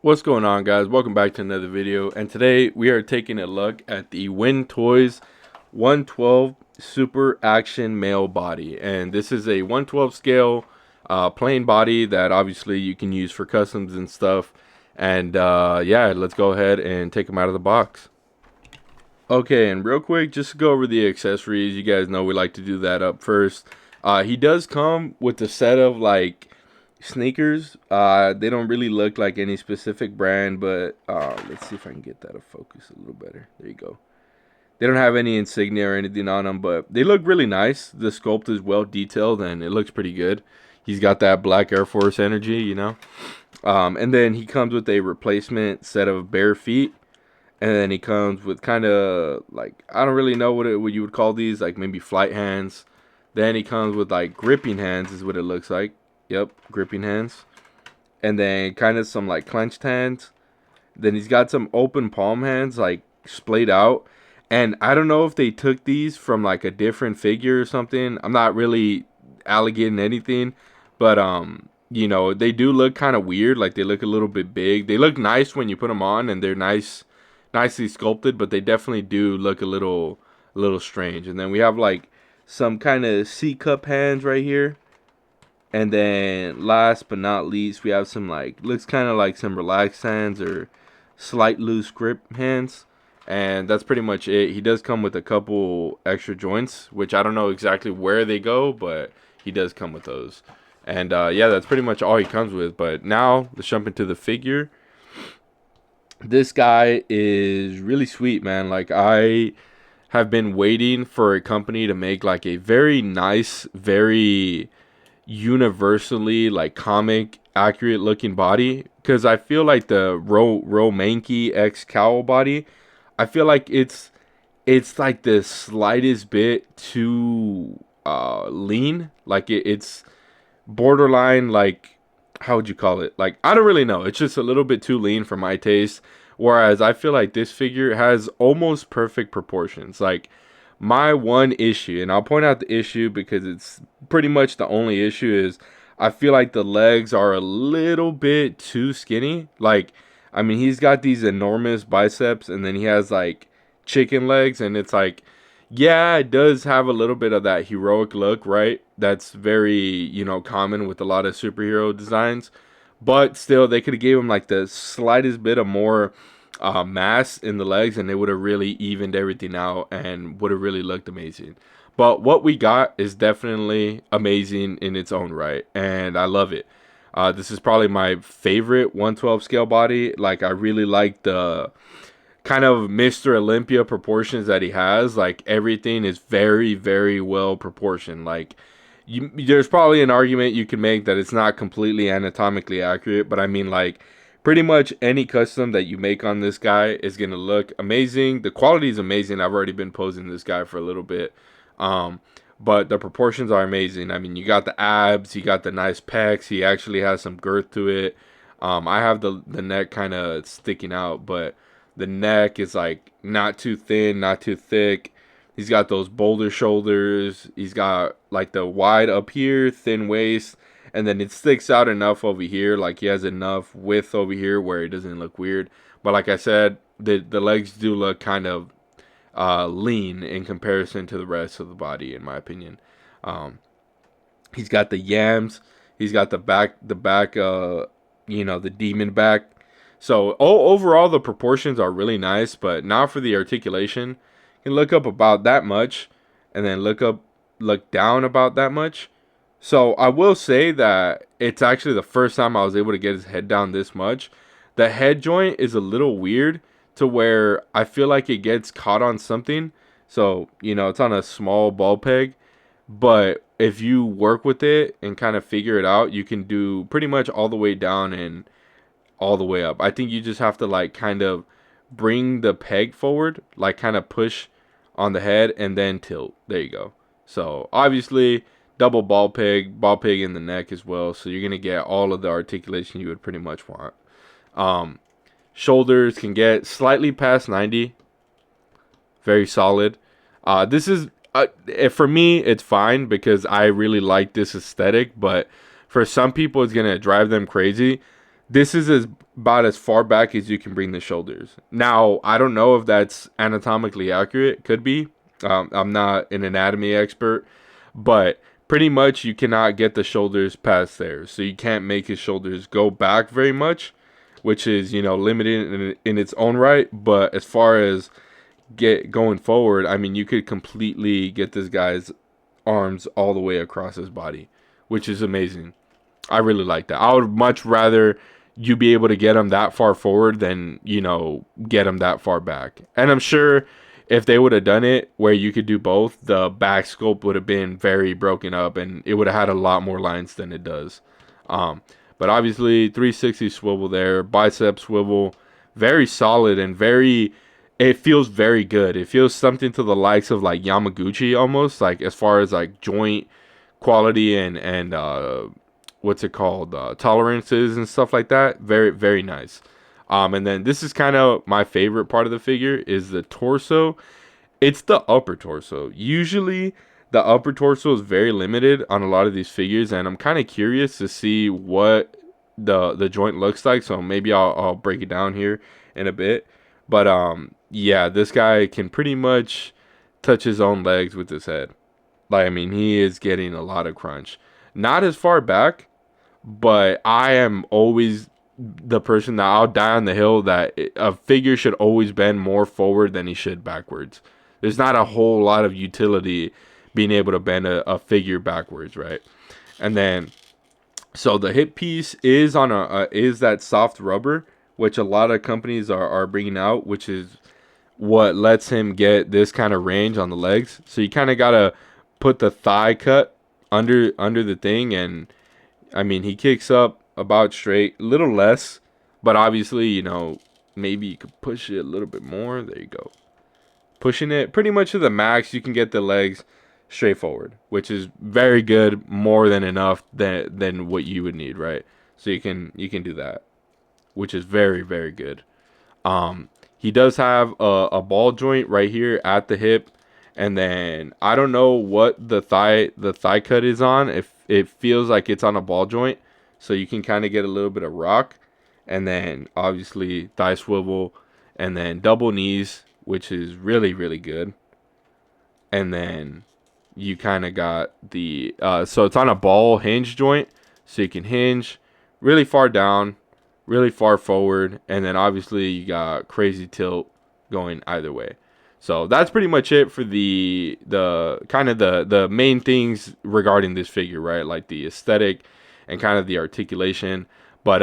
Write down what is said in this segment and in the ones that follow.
What's going on, guys? Welcome back to another video, and today we are taking a look at the WindToys 112 Super Action Male Body. And this is a 112 scale plain body that obviously you can use for customs and stuff. And yeah, let's go ahead and take them out of the box. Okay, and real quick, just to go over the accessories, you guys know we like to do that up first. He does come with a set of like sneakers. They don't really look like any specific brand, but let's see if I can get that to focus a little better. There you go. They don't have any insignia or anything on them, but they look really nice. The sculpt is well detailed and it looks pretty good. He's got that black Air Force energy, you know. And then he comes with a replacement set of bare feet. And then he comes with kind of like, I don't really know what you would call these, like maybe flight hands. Then he comes with like gripping hands is what it looks like. Yep, gripping hands. And then kind of some like clenched hands. Then he's got some open palm hands like splayed out. And I don't know if they took these from like a different figure or something. I'm not really alligating anything, but you know, they do look kind of weird. Like they look a little bit big. They look nice when you put them on, and they're nicely sculpted, but they definitely do look a little strange. And then we have like some kind of C cup hands right here. And then last but not least, we have some like, looks kind of like some relaxed hands or slight loose grip hands. And that's pretty much it. He does come with a couple extra joints, which I don't know exactly where they go, but he does come with those. And yeah, that's pretty much all he comes with. But now let's jump into the figure. This guy is really sweet, man. Like, I have been waiting for a company to make like a very nice, very universally like comic accurate looking body, because I feel like the Romanky X cowl body, I feel like it's like the slightest bit too lean. Like it's borderline, like, how would you call it? Like, I don't really know. It's just a little bit too lean for my taste. Whereas I feel like this figure has almost perfect proportions. Like, my one issue, and I'll point out the issue because it's pretty much the only issue, is I feel like the legs are a little bit too skinny. Like, I mean, he's got these enormous biceps, and then he has like chicken legs, and it's like, yeah, it does have a little bit of that heroic look, right? That's very, common with a lot of superhero designs. But still, they could have gave him like the slightest bit of more mass in the legs, and it would have really evened everything out and would have really looked amazing. But what we got is definitely amazing in its own right, and I love it. This is probably my favorite 112 scale body. Like, I really like the kind of Mr. Olympia proportions that he has. Like, everything is very, very well proportioned. Like, there's probably an argument you can make that it's not completely anatomically accurate, but I mean, like, pretty much any custom that you make on this guy is going to look amazing. The quality is amazing. I've already been posing this guy for a little bit. But the proportions are amazing. I mean, you got the abs, you got the nice pecs. He actually has some girth to it. I have the neck kind of sticking out, but the neck is like not too thin, not too thick. He's got those boulder shoulders. He's got like the wide up here, thin waist, and then it sticks out enough over here. Like, he has enough width over here where it doesn't look weird. But like I said, the legs do look kind of lean in comparison to the rest of the body, in my opinion. He's got the yams. He's got the back, the demon back. So overall, the proportions are really nice. But now for the articulation, you can look up about that much, and then look down about that much. So I will say that it's actually the first time I was able to get his head down this much. The head joint is a little weird to where I feel like it gets caught on something. So, it's on a small ball peg. But if you work with it and kind of figure it out, you can do pretty much all the way down and all the way up. I think you just have to like kind of bring the peg forward, like kind of push on the head and then tilt. There you go. So obviously double ball peg in the neck as well. So you're going to get all of the articulation you would pretty much want. Shoulders can get slightly past 90. Very solid. This is, for me, it's fine because I really like this aesthetic. But for some people, it's going to drive them crazy. this is about as far back as you can bring the shoulders. Now, I don't know if that's anatomically accurate. Could be. I'm not an anatomy expert, but pretty much you cannot get the shoulders past there. So you can't make his shoulders go back very much, which is, limited in its own right. But as far as get going forward, I mean, you could completely get this guy's arms all the way across his body, which is amazing. I really like that. I would much rather you be able to get him that far forward than, get him that far back. And I'm sure if they would have done it where you could do both, the back sculpt would have been very broken up and it would have had a lot more lines than it does. But obviously 360 swivel there, bicep swivel, very solid and it feels very good. It feels something to the likes of like Yamaguchi almost, like as far as like joint quality and what's it called, tolerances and stuff like that. Very, very nice. And then this is kind of my favorite part of the figure is the torso. It's the upper torso. Usually the upper torso is very limited on a lot of these figures, and I'm kind of curious to see what the joint looks like. So maybe I'll break it down here in a bit. But yeah, this guy can pretty much touch his own legs with his head. Like, I mean, he is getting a lot of crunch. Not as far back, but I am always the person that I'll die on the hill that a figure should always bend more forward than he should backwards. There's not a whole lot of utility being able to bend a figure backwards, right? And then, so the hip piece is on is that soft rubber, which a lot of companies are bringing out, which is what lets him get this kind of range on the legs. So you kind of gotta put the thigh cut under the thing, and I mean, he kicks up about straight, a little less, but obviously, maybe you could push it a little bit more. There you go. Pushing it pretty much to the max, you can get the legs straight forward, which is very good, more than enough than what you would need, right? So you can do that, which is very, very good. He does have a ball joint right here at the hip, and then I don't know what the thigh cut is on. If it feels like it's on a ball joint, so you can kind of get a little bit of rock, and then obviously thigh swivel, and then double knees, which is really, really good. And then you kind of got the so it's on a ball hinge joint, so you can hinge really far down, really far forward, and then obviously you got crazy tilt going either way. So that's pretty much it for the kind of the main things regarding this figure, right? Like the aesthetic and kind of the articulation. But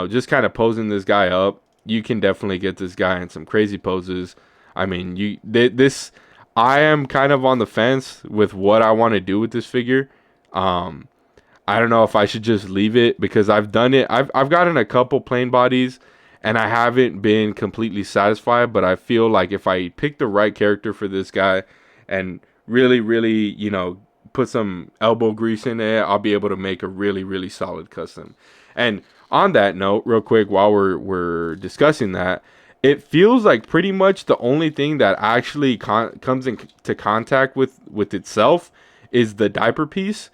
just kind of posing this guy up, you can definitely get this guy in some crazy poses. I mean, I am kind of on the fence with what I want to do with this figure. I don't know if I should just leave it because I've done it. I've gotten a couple plain bodies and I haven't been completely satisfied, but I feel like if I pick the right character for this guy and really, really, put some elbow grease in it, I'll be able to make a really, really solid custom. And on that note, real quick, while we're discussing that, it feels like pretty much the only thing that actually comes into contact with itself is the diaper piece.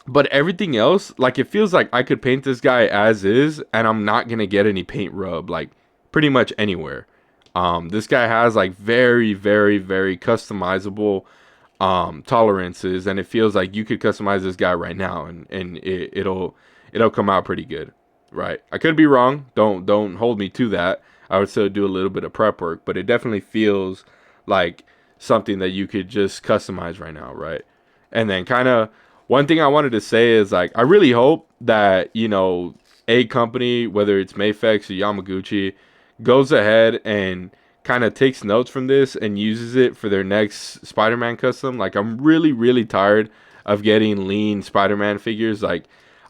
But everything else, like, it feels like I could paint this guy as is, and I'm not going to get any paint rub, like, pretty much anywhere. This guy has, like, very, very, very customizable tolerances, and it feels like you could customize this guy right now, and it'll come out pretty good, right? I could be wrong. Don't hold me to that. I would still do a little bit of prep work, but it definitely feels like something that you could just customize right now, right? And then kind of one thing I wanted to say is, like, I really hope that, a company, whether it's Mayfex or Yamaguchi, goes ahead and kind of takes notes from this and uses it for their next Spider-Man custom. Like, I'm really, really tired of getting lean Spider-Man figures. Like,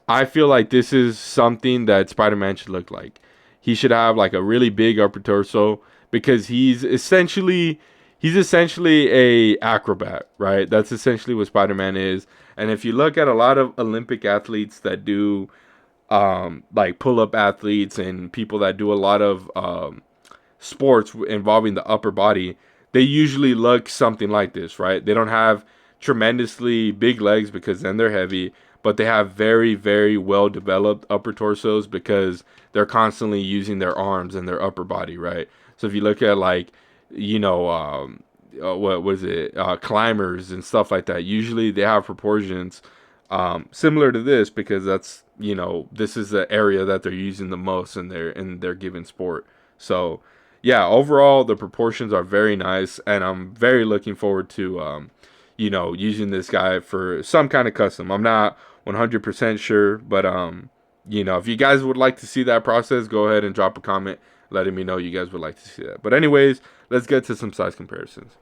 I feel like this is something that Spider-Man should look like. He should have, like, a really big upper torso because he's essentially a acrobat, right? That's essentially what Spider-Man is. And if you look at a lot of Olympic athletes that do, like pull-up athletes and people that do a lot of sports involving the upper body, they usually look something like this, right? They don't have tremendously big legs because then they're heavy, but they have very, very well developed upper torsos because they're constantly using their arms and their upper body, right? So if you look at like, you know, what was it, climbers and stuff like that, usually they have proportions similar to this because that's, you know, this is the area that they're using the most in their given sport. So yeah, overall the proportions are very nice, and I'm very looking forward to you know, using this guy for some kind of custom. I'm not 100% sure, but you know, if you guys would like to see that process, go ahead and drop a comment letting me know you guys would like to see that. But anyways, let's get to some size comparisons.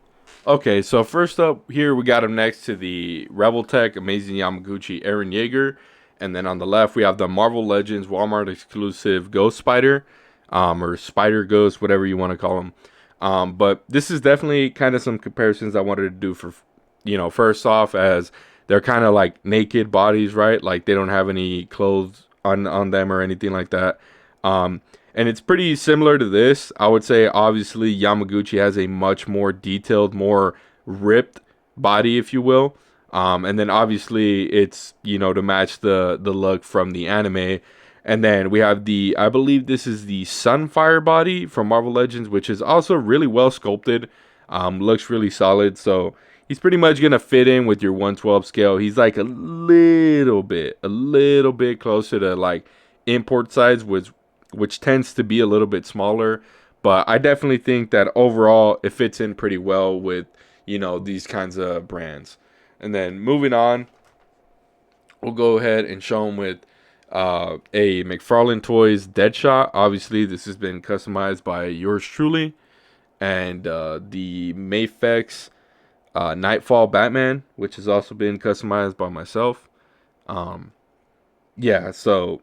Okay, so first up here, we got him next to the Rebel Tech Amazing Yamaguchi Eren Yeager. And then on the left, we have the Marvel Legends Walmart exclusive Ghost Spider, or Spider Ghost, whatever you want to call him. But this is definitely kind of some comparisons I wanted to do for, you know, first off, as they're kind of like naked bodies, right? Like they don't have any clothes on them or anything like that. And it's pretty similar to this. I would say, obviously, Yamaguchi has a much more detailed, more ripped body, if you will. And then, obviously, it's, you know, to match the look from the anime. And then we have the, I believe this is the Sunfire body from Marvel Legends, which is also really well sculpted. Looks really solid. So he's pretty much going to fit in with your 112 scale. He's like a little bit closer to like import size, which tends to be a little bit smaller, but I definitely think that overall it fits in pretty well with, you know, these kinds of brands. And then moving on, we'll go ahead and show them with a McFarlane Toys Deadshot. Obviously, this has been customized by yours truly, and the Mafex Nightfall Batman, which has also been customized by myself. Yeah, so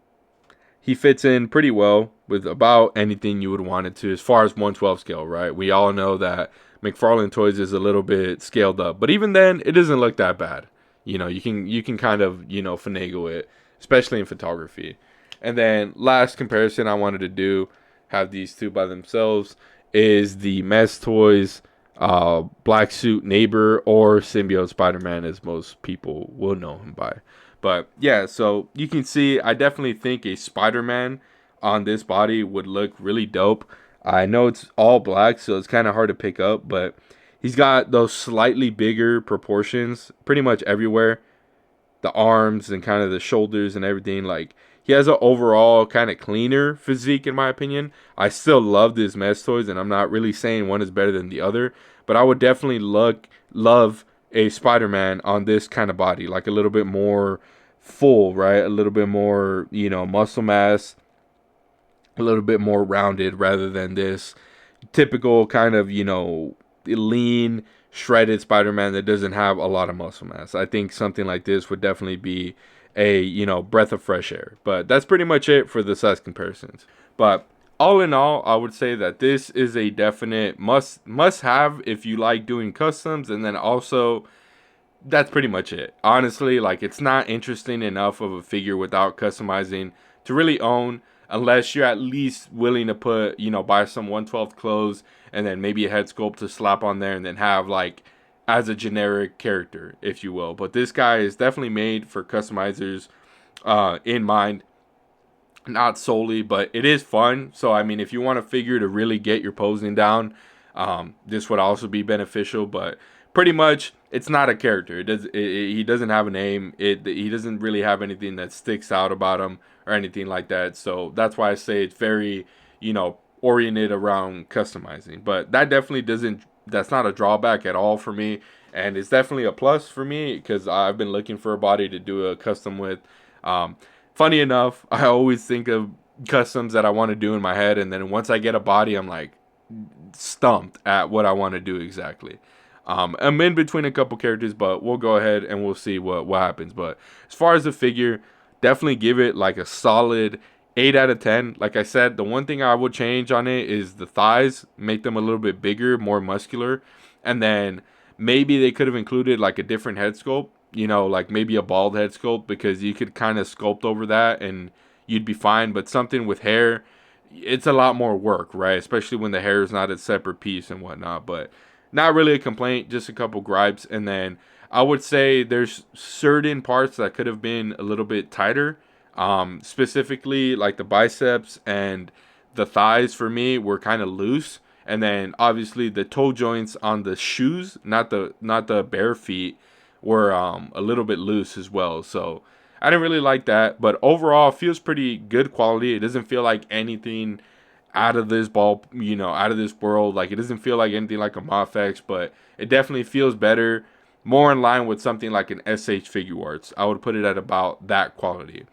he fits in pretty well with about anything you would want it to as far as 112 scale, right? We all know that McFarlane Toys is a little bit scaled up, but even then, it doesn't look that bad. You know, you can kind of, you know, finagle it, especially in photography. And then last comparison I wanted to do, have these two by themselves, is the Mess Toys Black Suit Neighbor, or Symbiote Spider-Man, as most people will know him by. But yeah, so you can see I definitely think a Spider-Man on this body would look really dope. I know it's all black, so it's kind of hard to pick up, but he's got those slightly bigger proportions pretty much everywhere. The arms and kind of the shoulders and everything. Like, he has an overall kind of cleaner physique, in my opinion. I still love this Mess Toys, and I'm not really saying one is better than the other, but I would definitely love a Spider-Man on this kind of body, like a little bit more full, right? A little bit more, you know, muscle mass, a little bit more rounded, rather than this typical kind of, you know, lean, shredded Spider-Man that doesn't have a lot of muscle mass. I think something like this would definitely be a, you know, breath of fresh air. But that's pretty much it for the size comparisons. But all in all, I would say that this is a definite must have if you like doing customs. And then also, that's pretty much it. Honestly, like, it's not interesting enough of a figure without customizing to really own, unless you're at least willing to put, you know, buy some 112th clothes and then maybe a head sculpt to slap on there and then have like as a generic character, if you will. But this guy is definitely made for customizers in mind, not solely, but it is fun. So I mean, if you want a figure to really get your posing down, this would also be beneficial. But pretty much, it's not a character. He doesn't have a name. He doesn't really have anything that sticks out about him or anything like that. So that's why I say it's very, you know, oriented around customizing. But that definitely doesn't. That's not a drawback at all for me, and it's definitely a plus for me because I've been looking for a body to do a custom with. Funny enough, I always think of customs that I want to do in my head, and then once I get a body, I'm like stumped at what I want to do exactly. I'm in between a couple characters, but we'll go ahead and we'll see what happens. But as far as the figure, definitely give it like a solid 8 out of 10. Like I said, the one thing I would change on it is the thighs, make them a little bit bigger, more muscular, and then maybe they could have included like a different head sculpt, you know, like maybe a bald head sculpt, because you could kind of sculpt over that and you'd be fine. But something with hair, it's a lot more work, right? Especially when the hair is not a separate piece and whatnot. But not really a complaint, just a couple gripes. And then I would say there's certain parts that could have been a little bit tighter. Specifically, like the biceps and the thighs for me were kind of loose, and then obviously the toe joints on the shoes, not the bare feet, were a little bit loose as well. So I didn't really like that, but overall, it feels pretty good quality. It doesn't feel like anything out of this ball, out of this world. Like, it doesn't feel like anything like a Mafex, but it definitely feels better, more in line with something like an SH Figure Arts. I would put it at about that quality.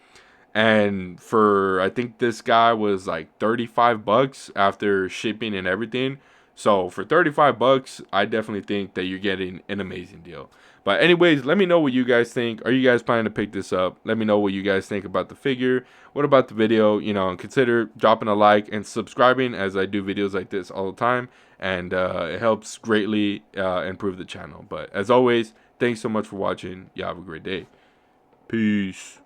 And for, I think this guy was like 35 bucks after shipping and everything. So for 35 bucks, I definitely think that you're getting an amazing deal. But anyways, let me know what you guys think. Are you guys planning to pick this up? Let me know what you guys think about the figure. What about the video? And consider dropping a like and subscribing, as I do videos like this all the time. And it helps greatly improve the channel. But as always, thanks so much for watching. You have a great day. Peace.